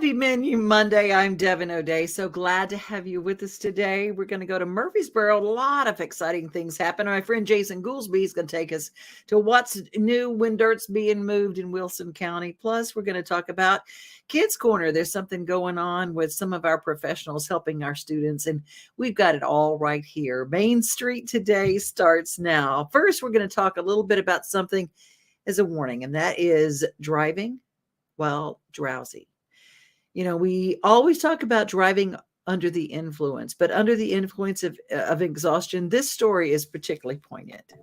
Happy Menu Monday. I'm Devin O'Day. So glad to have you with us today. We're going to go to Murfreesboro. A lot of exciting things happen. My friend Jason Goolsby is going to take us to what's new when dirt's being moved in Wilson County. Plus, we're going to talk about Kids Corner. There's something going on with some of our professionals helping our students, and we've got it all right here. Main Street Today starts now. First, we're going to talk a little bit about something as a warning, and that is driving while drowsy. You know, we always talk about driving under the influence, but under the influence of exhaustion, this story is particularly poignant.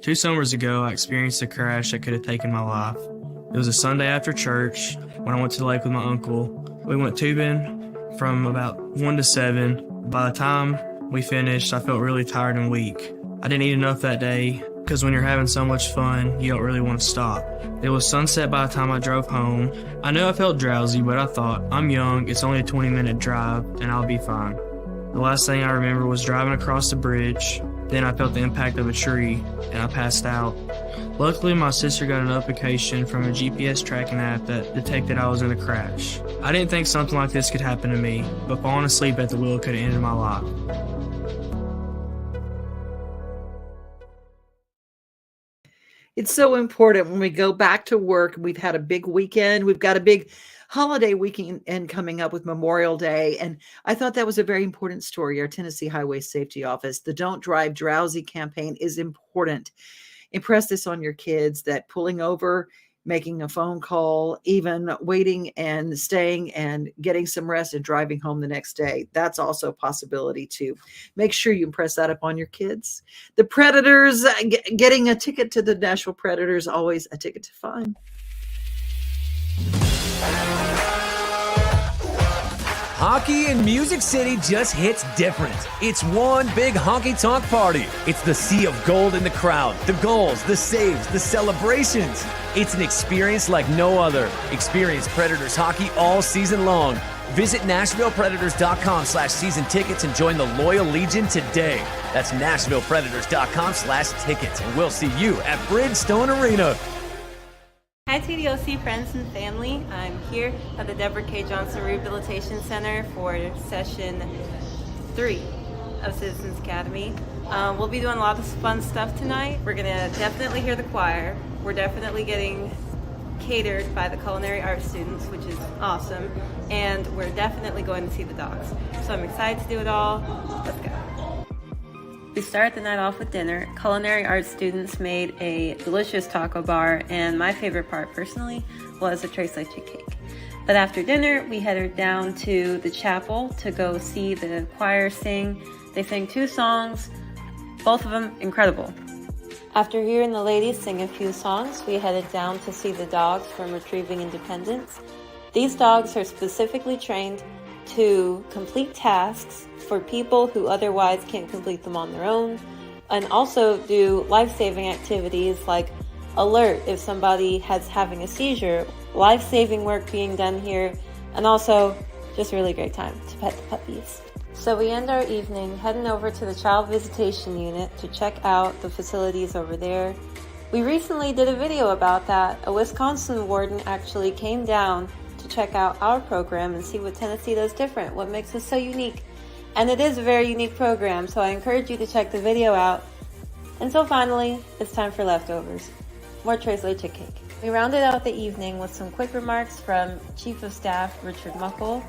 2 summers ago, I experienced a crash that could have taken my life. It was a Sunday after church when I went to the lake with my uncle. We went tubing from about 1 to 7. By the time we finished, I felt really tired and weak. I didn't eat enough that day because when you're having so much fun, you don't really want to stop. It was sunset by the time I drove home. I knew I felt drowsy, but I thought, I'm young, it's only a 20-minute drive, and I'll be fine. The last thing I remember was driving across the bridge. Then I felt the impact of a tree, and I passed out. Luckily, my sister got a notification from a GPS tracking app that detected I was in a crash. I didn't think something like this could happen to me, but falling asleep at the wheel could have ended my life. It's so important when we go back to work. We've had a big weekend. We've got a big holiday weekend coming up with Memorial Day. And I thought that was a very important story. Our Tennessee Highway Safety Office, the Don't Drive Drowsy campaign is important. Impress this on your kids that pulling over, making a phone call, even waiting and staying and getting some rest and driving home the next day. That's also a possibility too. Make sure you impress that upon your kids. The Predators, getting a ticket to the Nashville Predators, always a ticket to fun. Hockey in Music City just hits different. It's one big honky-tonk party. It's the sea of gold in the crowd, the goals, the saves, the celebrations. It's an experience like no other. Experience Predators hockey all season long. Visit NashvillePredators.com/season tickets and join the Loyal Legion today. That's NashvillePredators.com/tickets, and we'll see you at Bridgestone Arena. Hi TDOC friends and family. I'm here at the Deborah K. Johnson Rehabilitation Center for session 3 of Citizens Academy. We'll be doing a lot of fun stuff tonight. We're gonna definitely hear the choir. We're definitely getting catered by the culinary arts students, which is awesome. And we're definitely going to see the dogs. So I'm excited to do it all. Let's go. We started the night off with dinner. Culinary arts students made a delicious taco bar, and my favorite part personally was a tres leche cake. But after dinner, we headed down to the chapel to go see the choir sing. They sang 2 songs, both of them incredible. After hearing the ladies sing a few songs, we headed down to see the dogs from Retrieving Independence. These dogs are specifically trained to complete tasks for people who otherwise can't complete them on their own, and also do life-saving activities like alert if somebody has having a seizure, life-saving work being done here, and also just really great time to pet the puppies. So we end our evening heading over to the Child Visitation Unit to check out the facilities over there. We recently did a video about that. A Wisconsin warden actually came down to check out our program and see what Tennessee does different, what makes us so unique. And it is a very unique program, so I encourage you to check the video out. And so finally, it's time for leftovers. More tres leche cake. We rounded out the evening with some quick remarks from Chief of Staff Richard Muckle.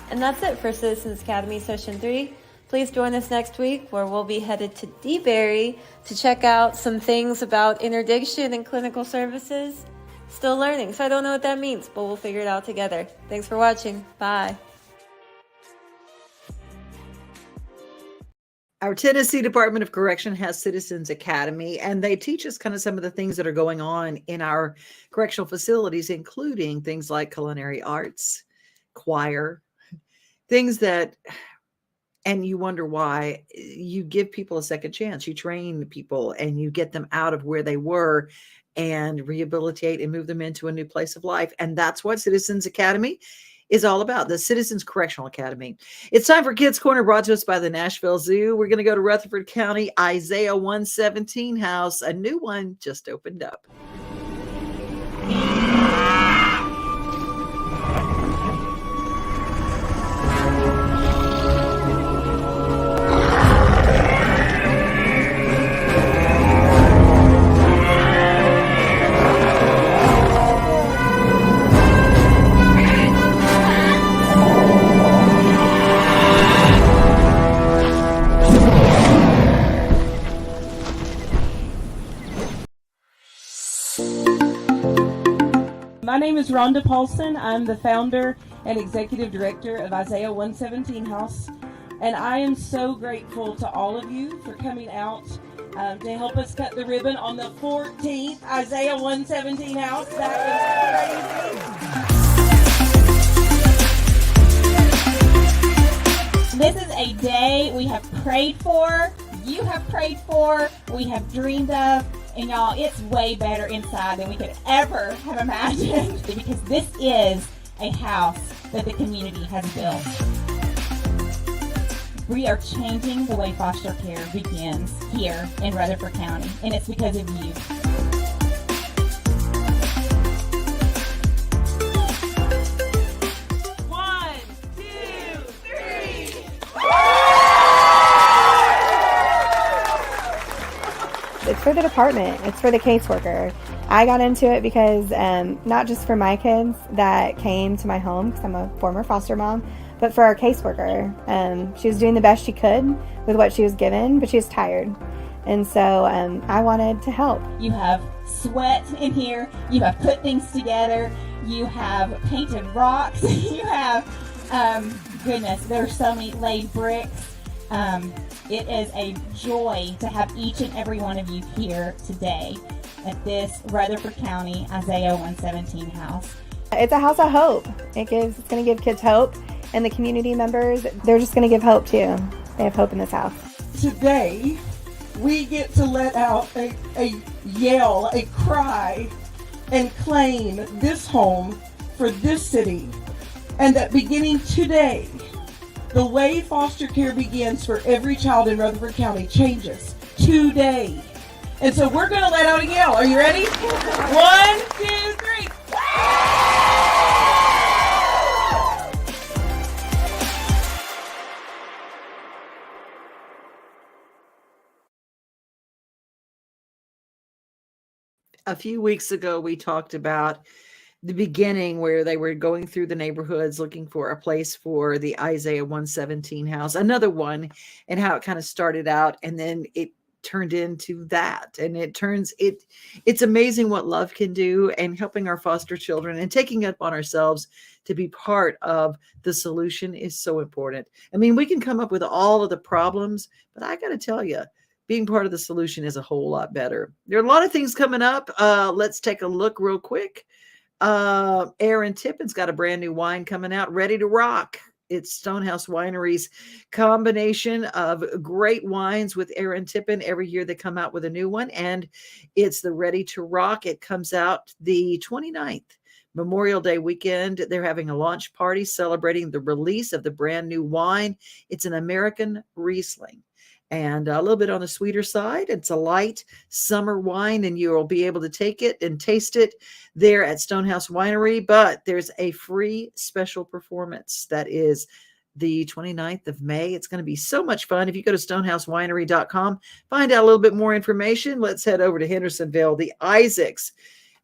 And that's it for Citizens Academy Session 3. Please join us next week where we'll be headed to DeBerry to check out some things about interdiction and clinical services. Still learning, so I don't know what that means, but we'll figure it out together. Thanks for watching. Bye. Our Tennessee Department of Correction has Citizens Academy, and they teach us kind of some of the things that are going on in our correctional facilities, including things like culinary arts, choir, things that, and you wonder why. You give people a second chance. You train people and you get them out of where they were and rehabilitate and move them into a new place of life. And that's what Citizens Academy is all about, the Citizens Correctional Academy. It's time for Kids Corner, brought to us by the Nashville Zoo. We're going to go to Rutherford County, Isaiah 117 house. A new one just opened up. is Rhonda Paulson. I'm the founder and executive director of Isaiah 117 House. And I am so grateful to all of you for coming out to help us cut the ribbon on the 14th Isaiah 117 House. That is crazy. This is a day we have prayed for, you have prayed for, we have dreamed of, and y'all, it's way better inside than we could ever have imagined because this is a house that the community has built. We are changing the way foster care begins here in Rutherford County, and it's because of you. One, two, three. It's for the department. It's for the caseworker. I got into it because not just for my kids that came to my home, because I'm a former foster mom, but for our caseworker. She was doing the best she could with what she was given, but she was tired. And so I wanted to help. You have sweat in here. You have put things together. You have painted rocks. You have, goodness, there are so many laid bricks. It is a joy to have each and every one of you here today at this Rutherford County Isaiah 117 house. It's a house of hope. It's going to give kids hope. And the community members, they're just going to give hope too. They have hope in this house. Today, we get to let out a yell, a cry, and claim this home for this city. And that beginning today, the way foster care begins for every child in Rutherford County changes today. And so we're going to let out a yell. Are you ready? 1, 2, 3. A few weeks ago, we talked about the beginning where they were going through the neighborhoods looking for a place for the Isaiah 117 house, another one, and how it kind of started out and then it turned into that. And it's amazing what love can do, and helping our foster children and taking it upon ourselves to be part of the solution is so important. I mean, we can come up with all of the problems, but I got to tell you, being part of the solution is a whole lot better. There are a lot of things coming up. Let's take a look real quick. Aaron Tippin's got a brand new wine coming out, Ready to Rock. It's Stonehouse Winery's combination of great wines with Aaron Tippin. Every year they come out with a new one, and it's the Ready to Rock. It comes out the 29th, Memorial Day weekend. They're having a launch party celebrating the release of the brand new wine. It's an American Riesling, and a little bit on the sweeter side. It's a light summer wine, and you'll be able to take it and taste it there at Stonehouse Winery. But there's a free special performance that is the 29th of May. It's going to be so much fun. If you go to stonehousewinery.com, find out a little bit more information. Let's head over to Hendersonville, the Isaacs.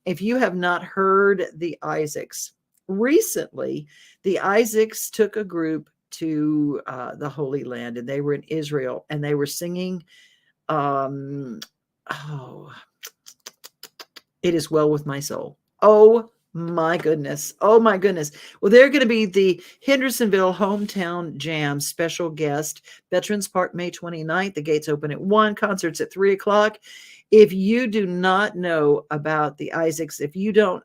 If you have not heard the Isaacs, recently, the Isaacs took a group to the Holy Land, and they were in Israel, and they were singing, It Is Well With My Soul. Oh my goodness. Oh my goodness. Well, they're going to be the Hendersonville Hometown Jam special guest, Veterans Park, May 29th. The gates open at 1, concerts at 3 o'clock. If you do not know about the Isaacs, if you don't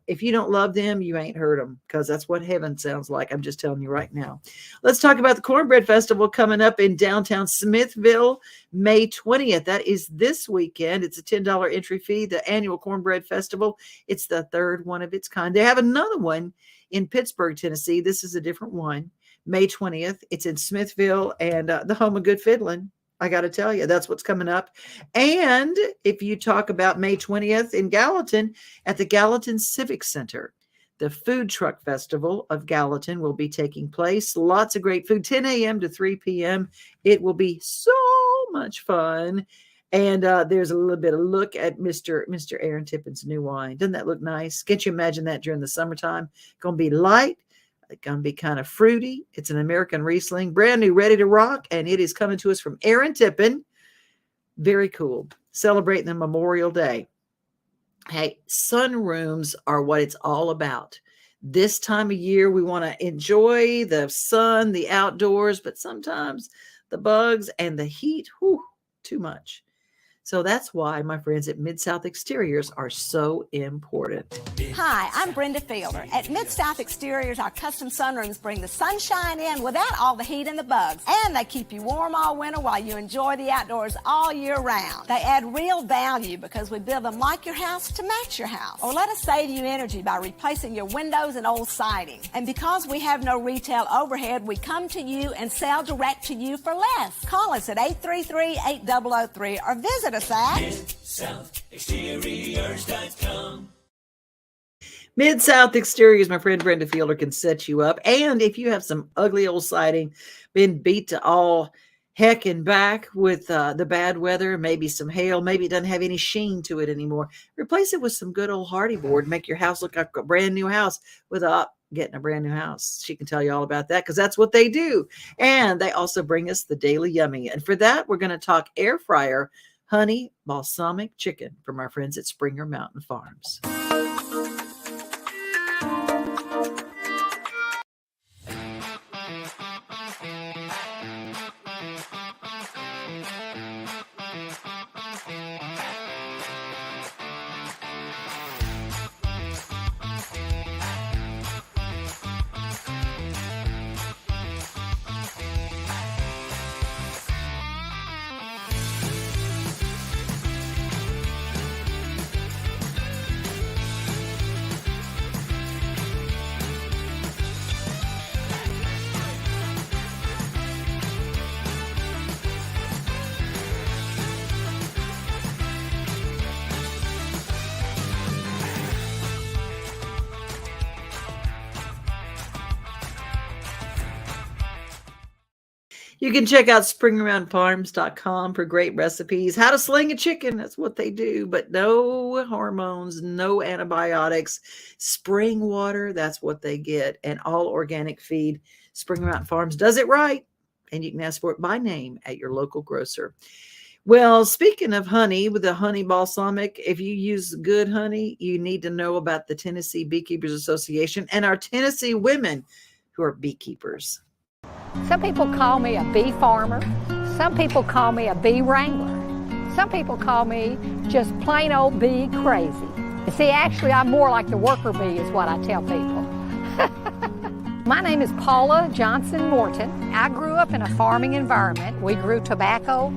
love them, you ain't heard them, because that's what heaven sounds like. I'm just telling you right now. Let's talk about the Cornbread Festival coming up in downtown Smithville, May 20th. That is this weekend. It's a $10 entry fee, the annual Cornbread Festival. It's the third one of its kind. They have another one in Pittsburgh, Tennessee. This is a different one, May 20th. It's in Smithville, and the home of good fiddling. I got to tell you, that's what's coming up. And if you talk about May 20th in Gallatin, at the Gallatin Civic Center, the Food Truck Festival of Gallatin will be taking place. Lots of great food, 10 a.m. to 3 p.m. It will be so much fun. And there's a little bit of look at Mr. Aaron Tippin's new wine. Doesn't that look nice? Can't you imagine that during the summertime? Going to be light. It's going to be kind of fruity. It's an American Riesling, brand new, ready to rock, and it is coming to us from Aaron Tippin. Very cool. Celebrating the Memorial Day. Hey, sunrooms are what it's all about. This time of year, we want to enjoy the sun, the outdoors, but sometimes the bugs and the heat, too much. So that's why my friends at Mid-South Exteriors are so important. Hi, I'm Brenda Fielder. At Mid-South Exteriors, our custom sunrooms bring the sunshine in without all the heat and the bugs. And they keep you warm all winter while you enjoy the outdoors all year round. They add real value because we build them like your house to match your house. Or let us save you energy by replacing your windows and old siding. And because we have no retail overhead, we come to you and sell direct to you for less. Call us at 833-8003 or visit us at MidSouthExteriors.com. Mid-South Exteriors, my friend Brenda Fielder can set you up. And if you have some ugly old siding, been beat to all heck and back with the bad weather, maybe some hail, maybe it doesn't have any sheen to it anymore, replace it with some good old hardy board. Make your house look like a brand new house without getting a brand new house. She can tell you all about that because that's what they do. And they also bring us the Daily Yummy. And for that, we're going to talk air fryer honey balsamic chicken from our friends at Springer Mountain Farms. You can check out springaroundfarms.com for great recipes. How to sling a chicken, that's what they do. But no hormones, no antibiotics. Spring water, that's what they get. And all organic feed. Springer Mountain Farms does it right. And you can ask for it by name at your local grocer. Well, speaking of honey, with the honey balsamic, if you use good honey, you need to know about the Tennessee Beekeepers Association and our Tennessee women who are beekeepers. Some people call me a bee farmer. Some people call me a bee wrangler. Some people call me just plain old bee crazy. See, actually, I'm more like the worker bee is what I tell people. My name is Paula Johnson Morton. I grew up in a farming environment. We grew tobacco.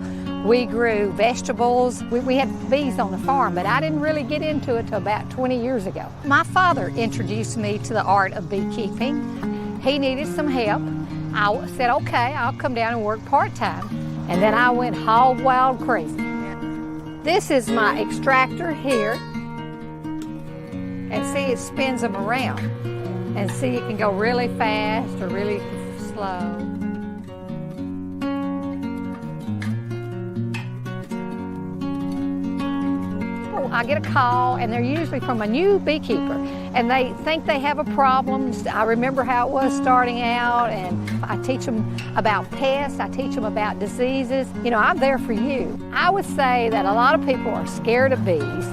We grew vegetables. We had bees on the farm, but I didn't really get into it until about 20 years ago. My father introduced me to the art of beekeeping. He needed some help. I said, okay, I'll come down and work part-time. And then I went hog wild crazy. This is my extractor here. And see, it spins them around. And see, it can go really fast or really slow. I get a call, and they're usually from a new beekeeper, and they think they have a problem. I remember how it was starting out, and I teach them about pests, I teach them about diseases. You know, I'm there for you. I would say that a lot of people are scared of bees,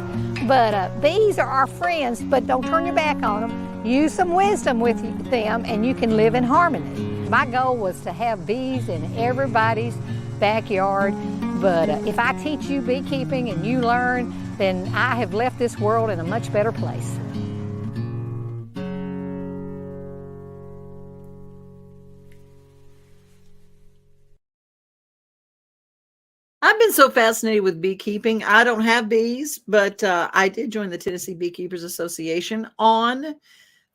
but bees are our friends, but don't turn your back on them. Use some wisdom with them, and you can live in harmony. My goal was to have bees in everybody's backyard, but if I teach you beekeeping and you learn, then I have left this world in a much better place. I've been so fascinated with beekeeping. I don't have bees, but I did join the Tennessee Beekeepers Association on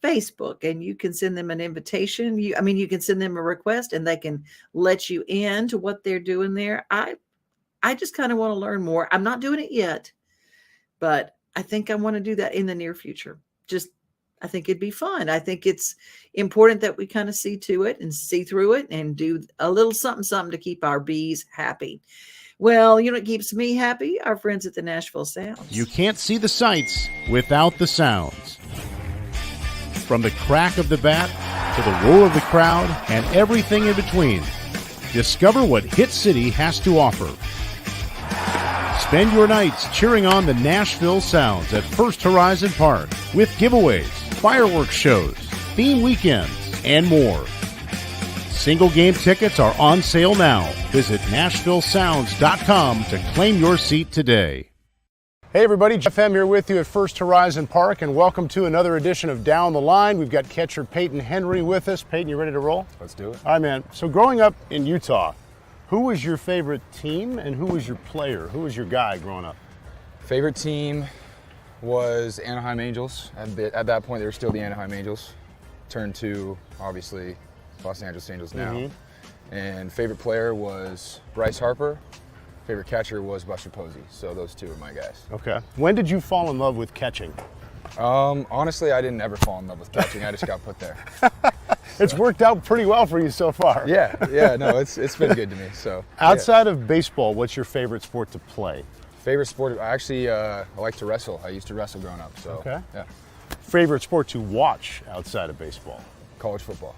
Facebook, and you can send them an invitation. You can send them a request, and they can let you in to what they're doing there. I just kind of want to learn more. I'm not doing it yet, but I think I want to do that in the near future. I think it'd be fun. I think it's important that we kind of see to it and see through it and do a little something to keep our bees happy. Well, you know what keeps me happy? Our friends at the Nashville Sounds. You can't see the sights without the sounds. From the crack of the bat to the roar of the crowd and everything in between, discover what Hit City has to offer. Spend your nights cheering on the Nashville Sounds at First Horizon Park with giveaways, fireworks shows, theme weekends, and more. Single game tickets are on sale now. Visit NashvilleSounds.com to claim your seat today. Hey everybody, Jeff M. here with you at First Horizon Park, and welcome to another edition of Down the Line. We've got catcher Peyton Henry with us. Peyton, you ready to roll? Let's do it. All right, man. So growing up in Utah, who was your favorite team and who was your player? Who was your guy growing up? Favorite team was Anaheim Angels. At that point, they were still the Anaheim Angels. Turned to, obviously, Los Angeles Angels now. Mm-hmm. And favorite player was Bryce Harper. Favorite catcher was Buster Posey. So those two are my guys. Okay. When did you fall in love with catching? Honestly, I didn't ever fall in love with catching. I just got put there. It's worked out pretty well for you so far. Yeah, no, it's been good to me. So outside of baseball, what's your favorite sport to play? Favorite sport? I like to wrestle. I used to wrestle growing up. So okay. Yeah. Favorite sport to watch outside of baseball? College football.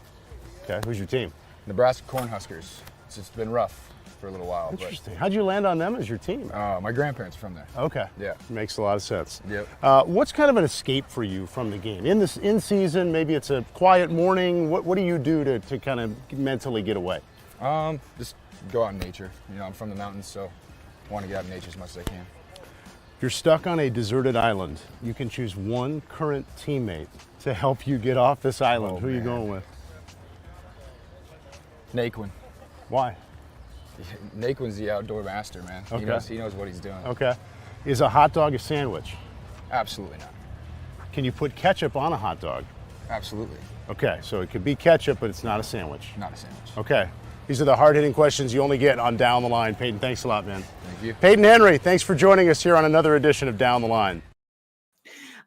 Okay. Who's your team? Nebraska Cornhuskers. It's just been rough for a little while. Interesting. How'd you land on them as your team? My grandparents are from there. Okay. Yeah. Makes a lot of sense. Yep. What's kind of an escape for you from the game? In season, maybe it's a quiet morning. What do you do to kind of mentally get away? Just go out in nature. You know, I'm from the mountains, so I want to get out in nature as much as I can. If you're stuck on a deserted island, you can choose one current teammate to help you get off this island. Who are you going with? Naquin. Why? Naquin's the outdoor master, man. Okay. He knows what he's doing. Okay. Is a hot dog a sandwich? Absolutely not. Can you put ketchup on a hot dog? Absolutely. Okay, so it could be ketchup, but it's not a sandwich. Not a sandwich. Okay. These are the hard-hitting questions you only get on Down the Line. Peyton, thanks a lot, man. Thank you. Peyton Henry, thanks for joining us here on another edition of Down the Line.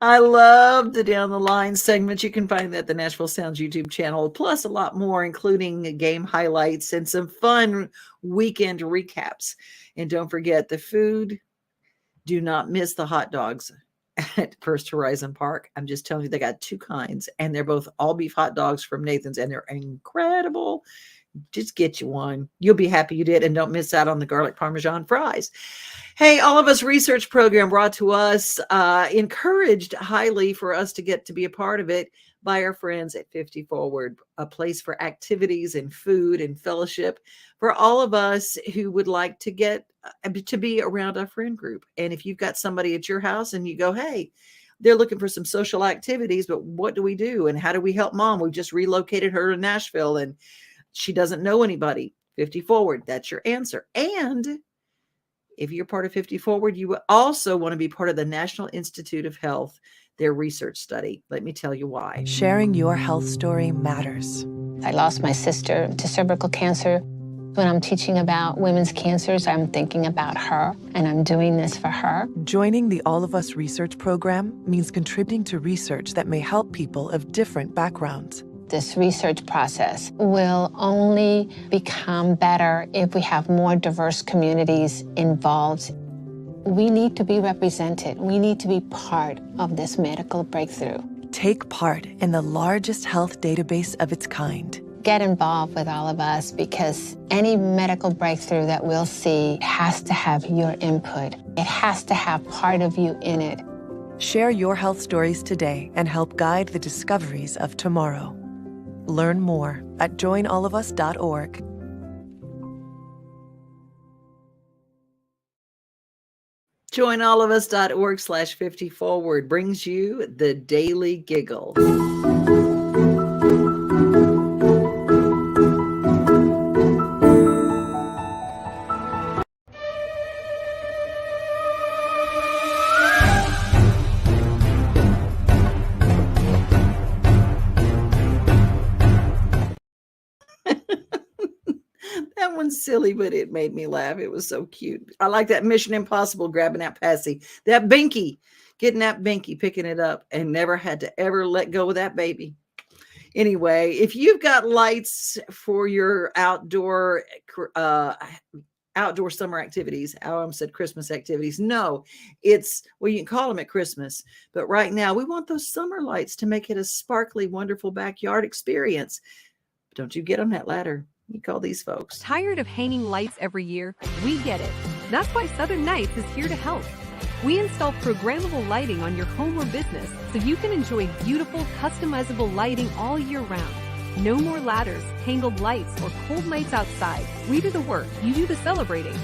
I love the Down the Line segment. You can find that at the Nashville Sounds YouTube channel, plus a lot more, including game highlights and some fun weekend recaps. And don't forget the food. Do not miss the hot dogs at First Horizon Park. I'm just telling you, they got two kinds, and they're both all beef hot dogs from Nathan's, and they're incredible. Just get you one. You'll be happy you did, and don't miss out on the garlic Parmesan fries. Hey, All of Us research program brought to us, encouraged highly for us to get to be a part of it by our friends at 50 Forward, a place for activities and food and fellowship for all of us who would like to get to be around our friend group. And if you've got somebody at your house and you go, hey, they're looking for some social activities, but what do we do? And how do we help mom? We've just relocated her to Nashville and she doesn't know anybody. 50 Forward, that's your answer. And if you're part of 50 Forward, you also want to be part of the National Institute of Health, their research study. Let me tell you why. Sharing your health story matters. I lost my sister to cervical cancer. When I'm teaching about women's cancers, I'm thinking about her, and I'm doing this for her. Joining the All of Us research program means contributing to research that may help people of different backgrounds. This research process will only become better if we have more diverse communities involved. We need to be represented. We need to be part of this medical breakthrough. Take part in the largest health database of its kind. Get involved with All of Us because any medical breakthrough that we'll see has to have your input. It has to have part of you in it. Share your health stories today and help guide the discoveries of tomorrow. Learn more at joinallofus.org. Joinallofus.org/50 Forward brings you the Daily Giggle. That one's silly, but it made me laugh. It was so cute. I like that Mission Impossible grabbing that Passy, that Binky, getting that Binky, picking it up, and never had to ever let go of that baby. Anyway, if you've got lights for your outdoor summer activities, I almost said Christmas activities. No, it's, well, you can call them at Christmas, but right now we want those summer lights to make it a sparkly, wonderful backyard experience. Don't you get on that ladder. You call these folks. Tired of hanging lights every year? We get it. That's why Southern Nights is here to help. We install programmable lighting on your home or business so you can enjoy beautiful, customizable lighting all year round. No more ladders, tangled lights, or cold nights outside. We do the work, you do the celebrating.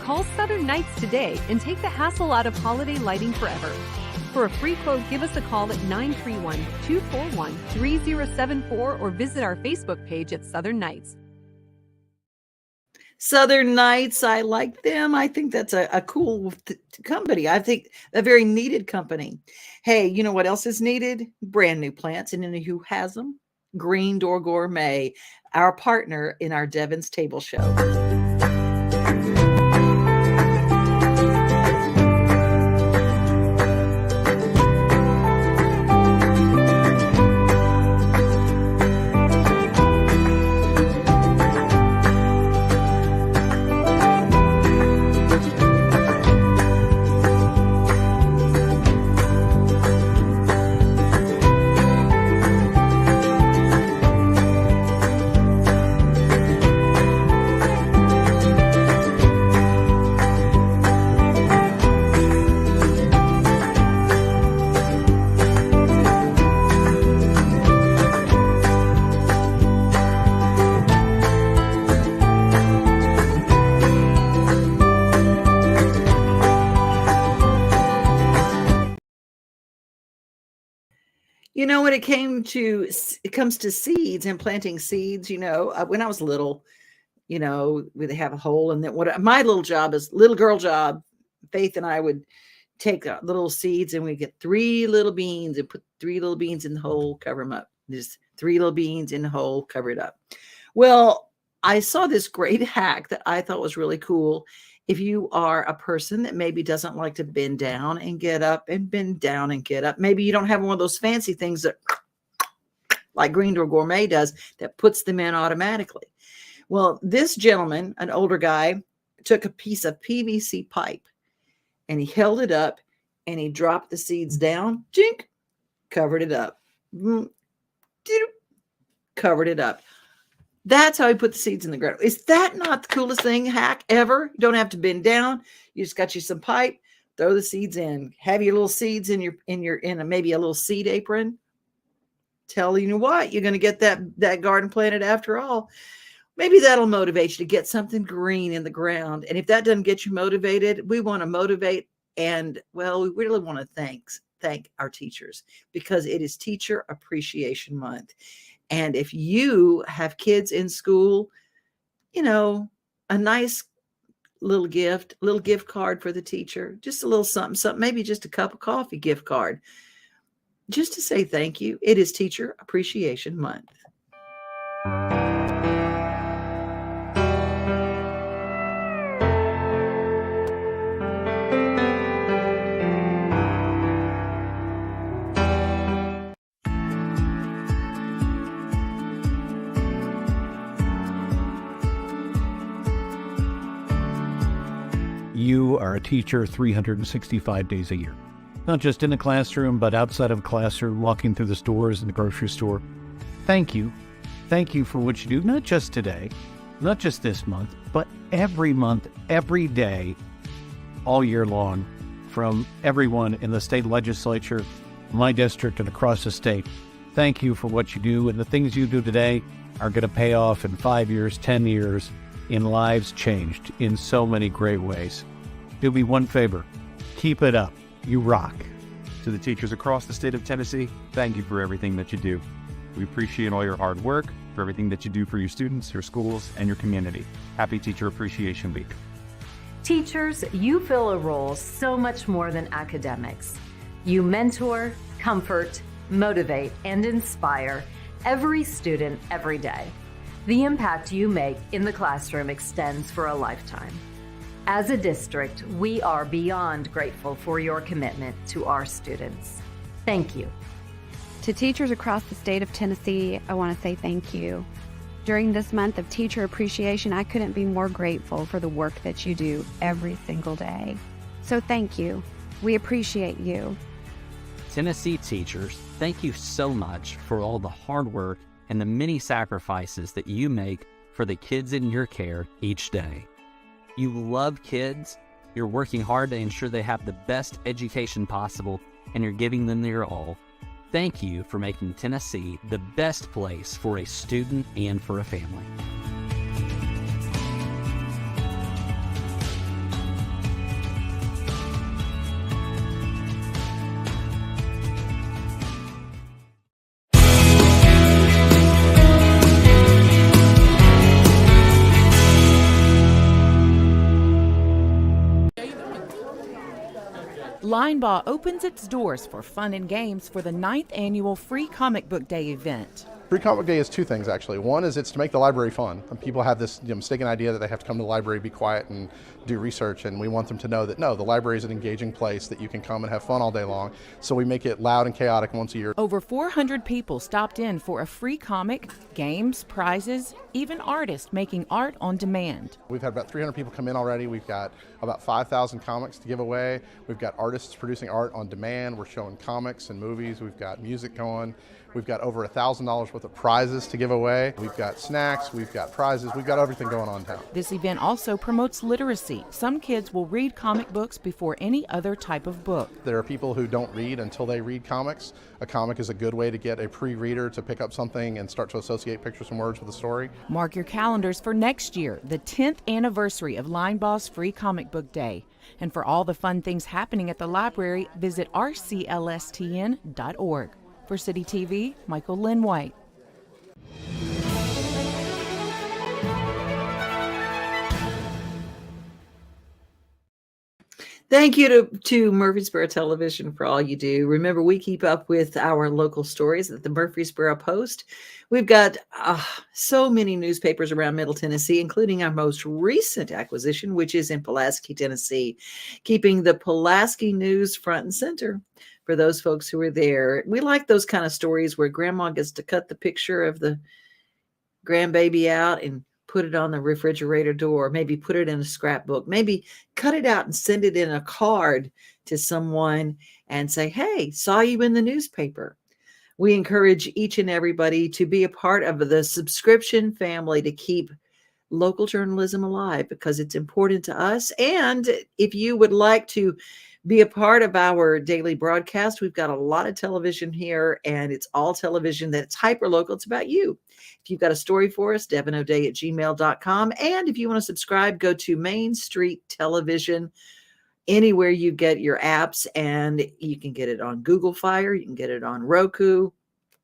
Call Southern Nights today and take the hassle out of holiday lighting forever. For a free quote, give us a call at 931-241-3074 or visit our Facebook page at Southern Nights. Southern Nights, I like them. I think that's a cool company. I think a very needed company. Hey, you know what else is needed? Brand new plants. And you know who has them? Green Door Gourmet, our partner in our Devon's Table Show. You know, when it comes to seeds and planting seeds, you know, when I was little, you know, they have a hole, and then my little girl job, Faith and I would take little seeds and we get 3 little beans and put 3 little beans in the hole, cover them up. Just 3 little beans in the hole, cover it up. Well, I saw this great hack that I thought was really cool. If you are a person that maybe doesn't like to bend down and get up and bend down and get up, maybe you don't have one of those fancy things that like Green Door Gourmet does that puts them in automatically. Well, this gentleman, an older guy, took a piece of PVC pipe and he held it up and he dropped the seeds down, jink, covered it up, covered it up. That's how he put the seeds in the ground. Is that not the coolest hack ever? You don't have to bend down. You just got you some pipe, throw the seeds in, have your little seeds in maybe a little seed apron. Tell you what, you're going to get that garden planted after all. Maybe that'll motivate you to get something green in the ground. And if that doesn't get you motivated, we want to motivate. And well, we really want to thank our teachers, because it is Teacher Appreciation Month. And if you have kids in school, you know, a nice little gift card for the teacher, just a little something, maybe just a cup of coffee gift card, just to say thank you. It is Teacher Appreciation Month. You are a teacher 365 days a year. Not just in the classroom, but outside of the classroom, walking through the stores and the grocery store. Thank you. Thank you for what you do, not just today, not just this month, but every month, every day, all year long, from everyone in the state legislature, my district, and across the state. Thank you for what you do, and the things you do today are going to pay off in 5 years, 10 years, in lives changed in so many great ways. Do me one favor, keep it up. You rock. To the teachers across the state of Tennessee, thank you for everything that you do. We appreciate all your hard work, for everything that you do for your students, your schools, and your community. Happy Teacher Appreciation Week. Teachers, you fill a role so much more than academics. You mentor, comfort, motivate, and inspire every student every day. The impact you make in the classroom extends for a lifetime. As a district, we are beyond grateful for your commitment to our students. Thank you. To teachers across the state of Tennessee, I want to say thank you. During this month of Teacher Appreciation, I couldn't be more grateful for the work that you do every single day. So thank you. We appreciate you. Tennessee teachers, thank you so much for all the hard work and the many sacrifices that you make for the kids in your care each day. You love kids, You're working hard to ensure they have the best education possible, and you're giving them your all. Thank you for making Tennessee the best place for a student and for a family. Linebaugh opens its doors for fun and games for the 9th annual Free Comic Book Day event. Free Comic Day is two things, actually. One is it's to make the library fun. And people have this mistaken idea that they have to come to the library, be quiet, and do research, and we want them to know that, no, the library is an engaging place that you can come and have fun all day long. So we make it loud and chaotic once a year. Over 400 people stopped in for a free comic, games, prizes, even artists making art on demand. We've had about 300 people come in already. We've got about 5,000 comics to give away. We've got artists producing art on demand. We're showing comics and movies. We've got music going. We've got over $1,000 worth of prizes to give away. We've got snacks, we've got prizes, we've got everything going on in town. This event also promotes literacy. Some kids will read comic books before any other type of book. There are people who don't read until they read comics. A comic is a good way to get a pre-reader to pick up something and start to associate pictures and words with a story. Mark your calendars for next year, the 10th anniversary of Linebaugh's Free Comic Book Day. And for all the fun things happening at the library, visit rclstn.org. For City TV, Michael Lynn White. Thank you to Murfreesboro Television for all you do. Remember, we keep up with our local stories at the Murfreesboro Post. We've got so many newspapers around Middle Tennessee, including our most recent acquisition, which is in Pulaski, Tennessee, keeping the Pulaski news front and center for those folks who are there. We like those kind of stories where grandma gets to cut the picture of the grandbaby out and put it on the refrigerator door, maybe put it in a scrapbook, maybe cut it out and send it in a card to someone and say, hey, saw you in the newspaper. We encourage each and everybody to be a part of the subscription family to keep local journalism alive, because it's important to us. And if you would like to be a part of our daily broadcast, we've got a lot of television here, and it's all television that's hyper local. It's about you. If you've got a story for us, devinoday@gmail.com. And if you want to subscribe, go to Main Street Television, anywhere you get your apps, and you can get it on Google Fire, you can get it on Roku,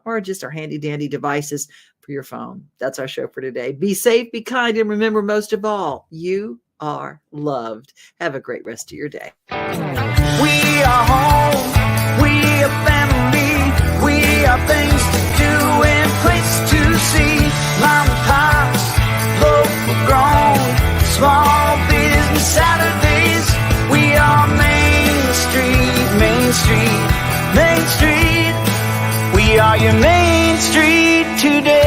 or just our handy dandy devices for your phone. That's our show for today. Be safe, be kind, and remember, most of all, you are loved. Have a great rest of your day. We are home, we are family, we are things to do and places to see. Mom and pops, local grown, small business Saturdays. We are Main Street, Main Street, Main Street. We are your Main Street today.